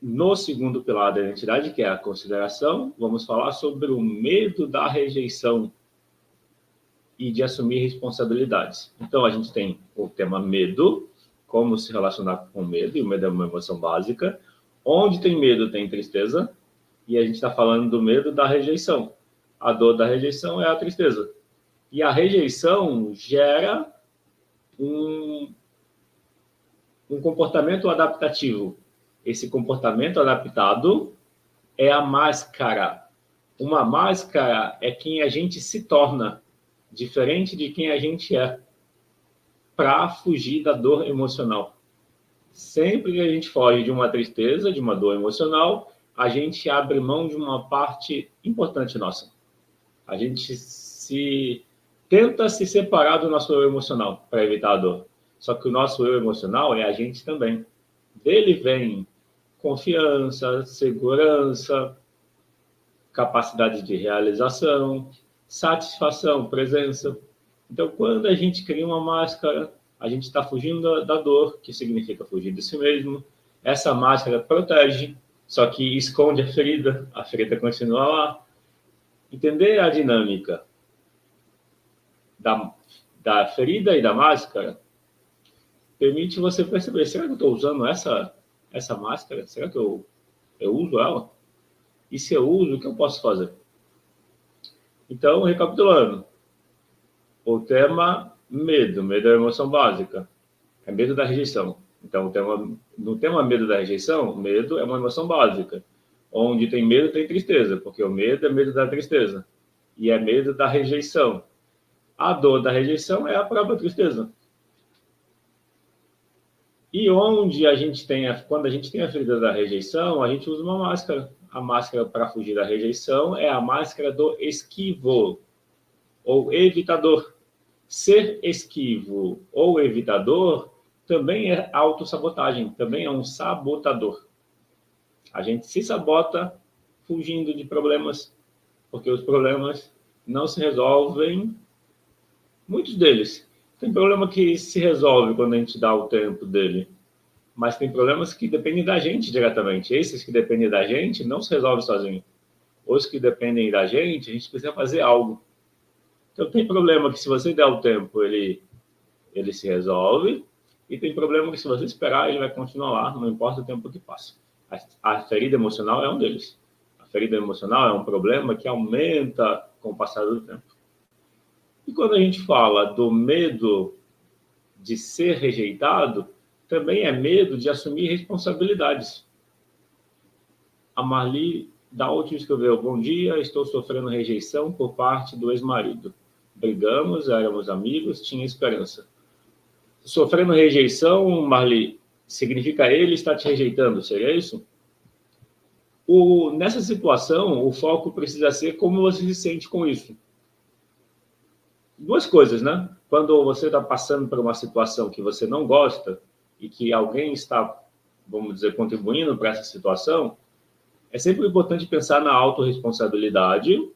No segundo pilar da identidade, que é a consideração, vamos falar sobre o medo da rejeição e de assumir responsabilidades. Então, a gente tem o tema medo, como se relacionar com medo, e o medo é uma emoção básica. Onde tem medo, tem tristeza, e a gente está falando do medo da rejeição. A dor da rejeição é a tristeza. E a rejeição gera um comportamento adaptativo. Esse comportamento adaptado é a máscara. Uma máscara é quem a gente se torna, diferente de quem a gente é, para fugir da dor emocional. Sempre que a gente foge de uma tristeza, de uma dor emocional, a gente abre mão de uma parte importante nossa. A gente tenta se separar do nosso eu emocional para evitar a dor. Só que o nosso eu emocional é a gente também. Dele vem confiança, segurança, capacidade de realização, satisfação, presença. Então, quando a gente cria uma máscara, a gente está fugindo da dor, que significa fugir de si mesmo. Essa máscara protege, só que esconde a ferida continua lá. Entender a dinâmica da ferida e da máscara permite você perceber, será que eu estou usando essa máscara? Será que eu uso ela? E se eu uso, o que eu posso fazer? Então, recapitulando, o tema medo. Medo é a emoção básica. É medo da rejeição. Então, no tema medo da rejeição, medo é uma emoção básica. Onde tem medo, tem tristeza, porque o medo é medo da tristeza. E é medo da rejeição. A dor da rejeição é a própria tristeza. E onde a gente quando a gente tem a ferida da rejeição, a gente usa uma máscara. A máscara para fugir da rejeição é a máscara do esquivo ou evitador. Ser esquivo ou evitador também é autossabotagem, também é um sabotador. A gente se sabota fugindo de problemas, porque os problemas não se resolvem, muitos deles. Tem problema que se resolve quando a gente dá o tempo dele, mas tem problemas que dependem da gente diretamente. Esses que dependem da gente não se resolvem sozinho. Os que dependem da gente, a gente precisa fazer algo. Então, tem problema que se você der o tempo, ele se resolve, e tem problema que se você esperar, ele vai continuar lá, não importa o tempo que passa. A ferida emocional é um deles. A ferida emocional é um problema que aumenta com o passar do tempo. E quando a gente fala do medo de ser rejeitado, também é medo de assumir responsabilidades. A Marli da última escreveu: bom dia, estou sofrendo rejeição por parte do ex-marido. Brigamos, éramos amigos, tinha esperança. Sofrendo rejeição, Marli, significa ele está te rejeitando, seria isso? Nessa situação, o foco precisa ser como você se sente com isso. Duas coisas, né? Quando você está passando por uma situação que você não gosta e que alguém está, vamos dizer, contribuindo para essa situação, é sempre importante pensar na autorresponsabilidade.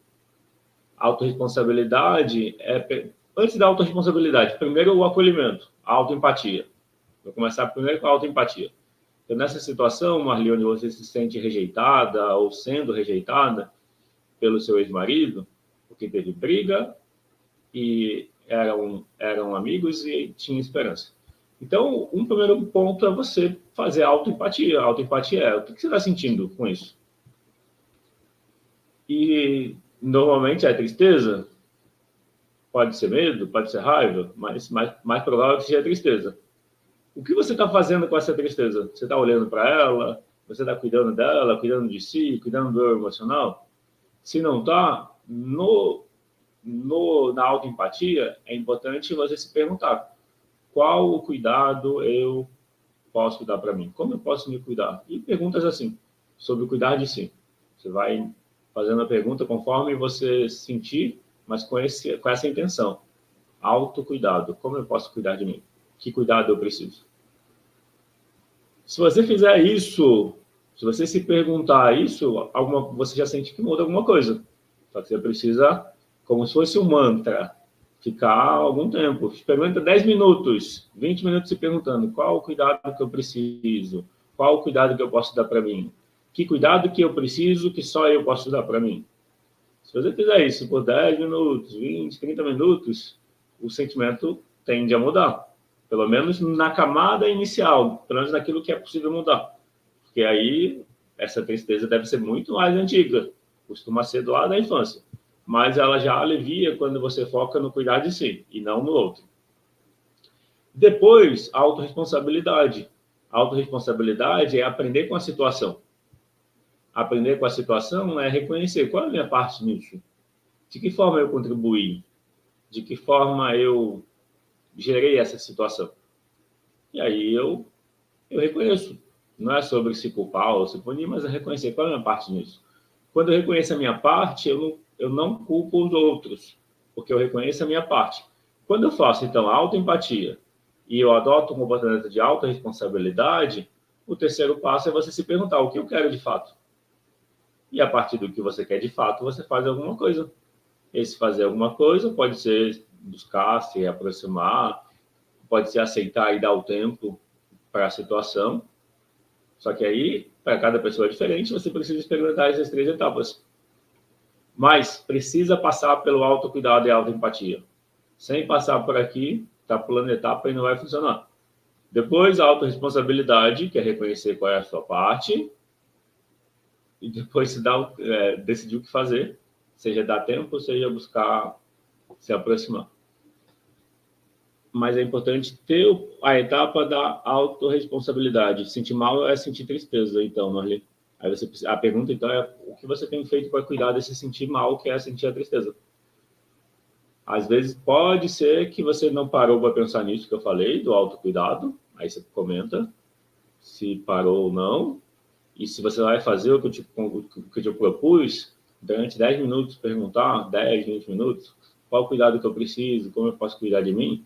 Autorresponsabilidade é... Antes da autorresponsabilidade, primeiro o acolhimento, a autoempatia. Vou começar primeiro com a autoempatia. Então, nessa situação, Marli, onde você se sente rejeitada ou sendo rejeitada pelo seu ex-marido, porque teve briga e eram amigos e tinha esperança. Então, um primeiro ponto é você fazer a autoempatia. A autoempatia é o que você está sentindo com isso? E, normalmente, é tristeza, pode ser medo, pode ser raiva, mas mais provável que seja tristeza. O que você está fazendo com essa tristeza? Você está olhando para ela? Você está cuidando dela, cuidando de si, cuidando do eu emocional? Se não está, na autoempatia, é importante você se perguntar: qual o cuidado eu posso dar para mim? Como eu posso me cuidar? E perguntas assim, sobre cuidar de si. Você vai fazendo a pergunta conforme você sentir, mas com essa intenção. Autocuidado. Como eu posso cuidar de mim? Que cuidado eu preciso? Se você fizer isso, se você se perguntar isso, você já sente que muda alguma coisa. Só que você precisa, como se fosse um mantra, ficar algum tempo. Experimenta 10 minutos, 20 minutos se perguntando: qual o cuidado que eu preciso? Qual o cuidado que eu posso dar para mim? Que cuidado que eu preciso que só eu posso dar para mim? Se você fizer isso por 10 minutos, 20, 30 minutos, o sentimento tende a mudar. Pelo menos na camada inicial, pelo menos naquilo que é possível mudar. Porque aí, essa tristeza deve ser muito mais antiga. Costuma ser do lado da infância. Mas ela já alivia quando você foca no cuidar de si e não no outro. Depois, a autorresponsabilidade. A autorresponsabilidade é aprender com a situação. Aprender com a situação é reconhecer qual é a minha parte nisso. De que forma eu contribuí? De que forma eu gerei essa situação? E aí eu reconheço. Não é sobre se culpar ou se punir, mas é reconhecer qual é a minha parte nisso. Quando eu reconheço a minha parte, eu não culpo os outros, porque eu reconheço a minha parte. Quando eu faço, então, a autoempatia e eu adoto um comportamento de autorresponsabilidade, o terceiro passo é você se perguntar o que eu quero de fato. E a partir do que você quer de fato, você faz alguma coisa. Esse fazer alguma coisa pode ser buscar, se aproximar, pode ser aceitar e dar o tempo para a situação. Só que aí, para cada pessoa é diferente, você precisa experimentar essas 3 etapas. Mas precisa passar pelo autocuidado e autoempatia. Sem passar por aqui, está pulando etapa e não vai funcionar. Depois, a autorresponsabilidade, que é reconhecer qual é a sua parte. E depois decidir o que fazer, seja dar tempo, seja buscar se aproximar. Mas é importante ter a etapa da autorresponsabilidade. Sentir mal é sentir tristeza, então, Marli. Aí a pergunta, então, é o que você tem feito para cuidar desse sentir mal, que é sentir a tristeza. Às vezes, pode ser que você não parou para pensar nisso que eu falei, do autocuidado. Aí você comenta se parou ou não. E se você vai fazer o que eu te propus, durante 10 minutos, perguntar, 10, 20 minutos, qual o cuidado que eu preciso, como eu posso cuidar de mim,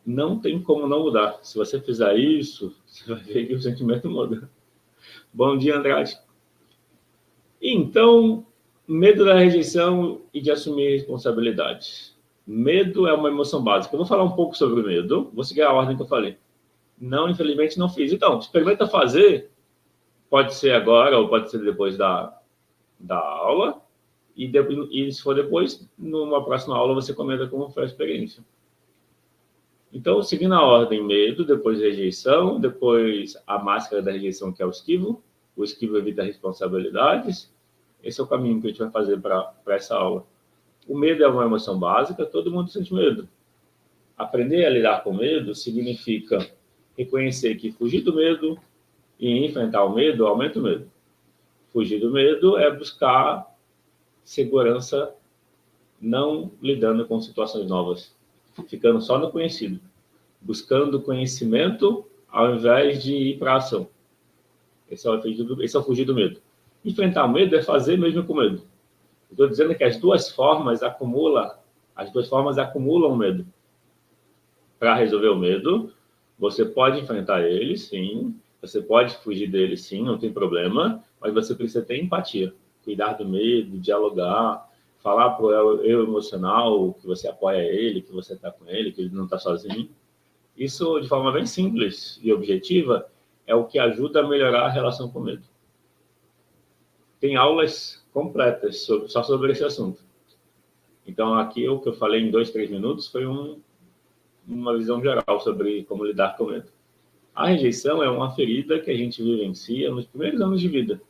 não tem como não mudar. Se você fizer isso, você vai ver que o sentimento muda. Bom dia, Andrade. Então, medo da rejeição e de assumir responsabilidades. Medo é uma emoção básica. Eu vou falar um pouco sobre o medo, vou seguir a ordem que eu falei. Não, infelizmente, não fiz. Então, experimenta fazer. Pode ser agora ou pode ser depois da aula. E se for depois, numa próxima aula, você comenta como foi a experiência. Então, seguindo a ordem, medo, depois rejeição, depois a máscara da rejeição, que é o esquivo. O esquivo evita responsabilidades. Esse é o caminho que a gente vai fazer para essa aula. O medo é uma emoção básica, todo mundo sente medo. Aprender a lidar com medo significa reconhecer que fugir do medo e enfrentar o medo aumenta o medo. Fugir do medo é buscar segurança não lidando com situações novas, ficando só no conhecido, buscando conhecimento ao invés de ir para a ação. Esse é o fugir do medo. Enfrentar o medo é fazer mesmo com medo. Estou dizendo que as duas formas acumulam o medo. Para resolver o medo, você pode enfrentar ele, sim. Você pode fugir dele, sim, não tem problema. Mas você precisa ter empatia. Cuidar do medo, dialogar, falar para o eu emocional que você apoia ele, que você está com ele, que ele não está sozinho. Isso, de forma bem simples e objetiva, é o que ajuda a melhorar a relação com o medo. Tem aulas completas só sobre esse assunto. Então, aqui o que eu falei em 2, 3 minutos foi uma visão geral sobre como lidar com o medo. A rejeição é uma ferida que a gente vivencia nos primeiros anos de vida.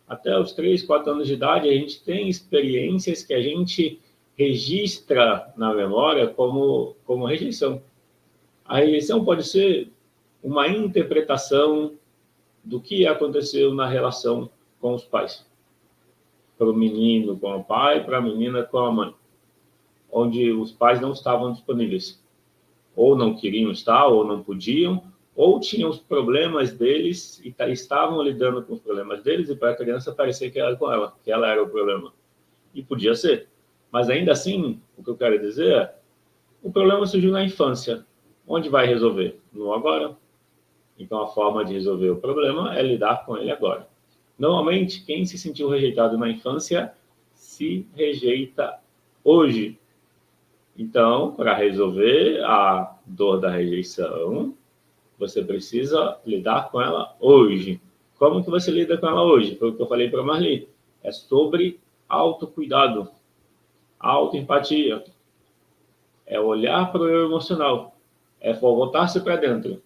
Até os 3, 4 anos de idade, a gente tem experiências que a gente registra na memória como rejeição. A rejeição pode ser uma interpretação do que aconteceu na relação com os pais. Para o menino com o pai, para a menina com a mãe. Onde os pais não estavam disponíveis. Ou não queriam estar, ou não podiam, ou tinham os problemas deles e estavam lidando com os problemas deles, e para a criança parecia que era com ela, que ela era o problema. E podia ser. Mas ainda assim, o que eu quero dizer é, o problema surgiu na infância. Onde vai resolver? No agora. Então, a forma de resolver o problema é lidar com ele agora. Normalmente, quem se sentiu rejeitado na infância se rejeita hoje. Então, para resolver a dor da rejeição, Você precisa lidar com ela hoje. Como que você lida com ela hoje? Foi o que eu falei para a Marli. É sobre autocuidado, autoempatia. É olhar para o eu emocional. É voltar-se para dentro.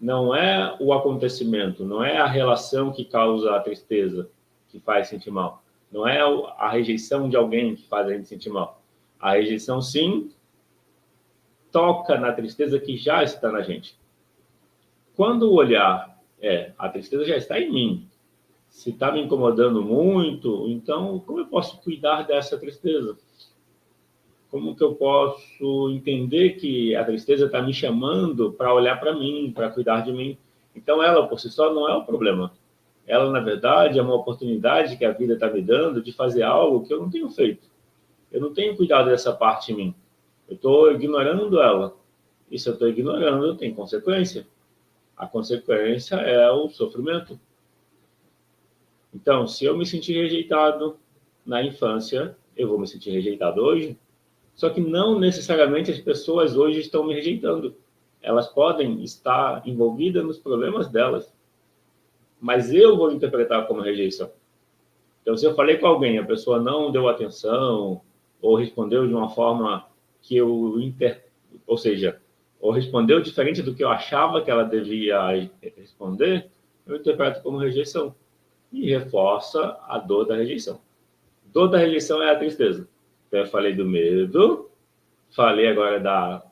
Não é o acontecimento, não é a relação que causa a tristeza, que faz sentir mal. Não é a rejeição de alguém que faz a gente sentir mal. A rejeição, sim, toca na tristeza que já está na gente. Quando o olhar a tristeza já está em mim, se está me incomodando muito, então como eu posso cuidar dessa tristeza? Como que eu posso entender que a tristeza está me chamando para olhar para mim, para cuidar de mim? Então ela por si só não é o problema. Ela, na verdade, é uma oportunidade que a vida está me dando de fazer algo que eu não tenho feito. Eu não tenho cuidado dessa parte em mim. Eu estou ignorando ela. E se eu estou ignorando, tem consequência. A consequência é o sofrimento. Então, se eu me sentir rejeitado na infância, eu vou me sentir rejeitado hoje. Só que não necessariamente as pessoas hoje estão me rejeitando. Elas podem estar envolvidas nos problemas delas. Mas eu vou interpretar como rejeição. Então, se eu falei com alguém, a pessoa não deu atenção, ou respondeu de uma forma que ou seja, ou respondeu diferente do que eu achava que ela devia responder, eu interpreto como rejeição. E reforça a dor da rejeição. Dor da rejeição é a tristeza. Então, eu falei do medo, falei agora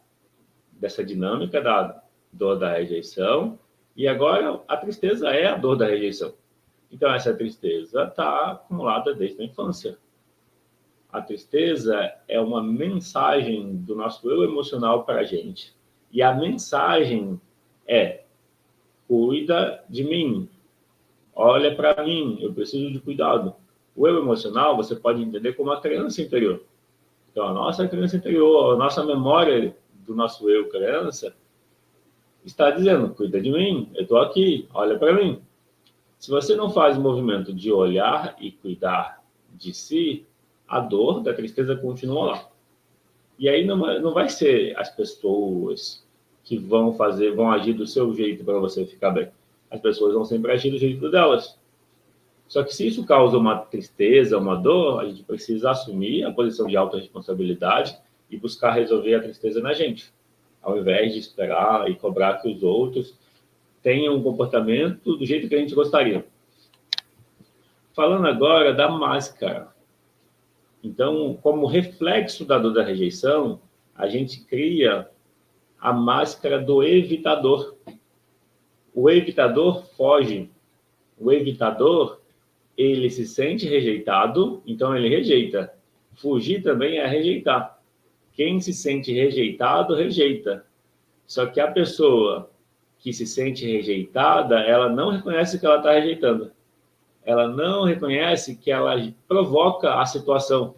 dessa dinâmica da dor da rejeição, e agora a tristeza é a dor da rejeição. Então, essa tristeza está acumulada desde a infância. A tristeza é uma mensagem do nosso eu emocional para a gente. E a mensagem é: cuida de mim, olha para mim, eu preciso de cuidado. O eu emocional você pode entender como a criança interior. Então, a nossa criança interior, a nossa memória do nosso eu criança, está dizendo: cuida de mim, eu estou aqui, olha para mim. Se você não faz o movimento de olhar e cuidar de si, a dor da tristeza continua lá. E aí não vai ser as pessoas que vão agir do seu jeito para você ficar bem. As pessoas vão sempre agir do jeito delas. Só que se isso causa uma tristeza, uma dor, a gente precisa assumir a posição de autorresponsabilidade e buscar resolver a tristeza na gente, ao invés de esperar e cobrar que os outros tenham um comportamento do jeito que a gente gostaria. Falando agora da máscara. Então, como reflexo da dor da rejeição, a gente cria a máscara do evitador. O evitador foge. O evitador, ele se sente rejeitado, então ele rejeita. Fugir também é rejeitar. Quem se sente rejeitado, rejeita. Só que a pessoa que se sente rejeitada, ela não reconhece que ela está rejeitando. Ela não reconhece que ela provoca a situação.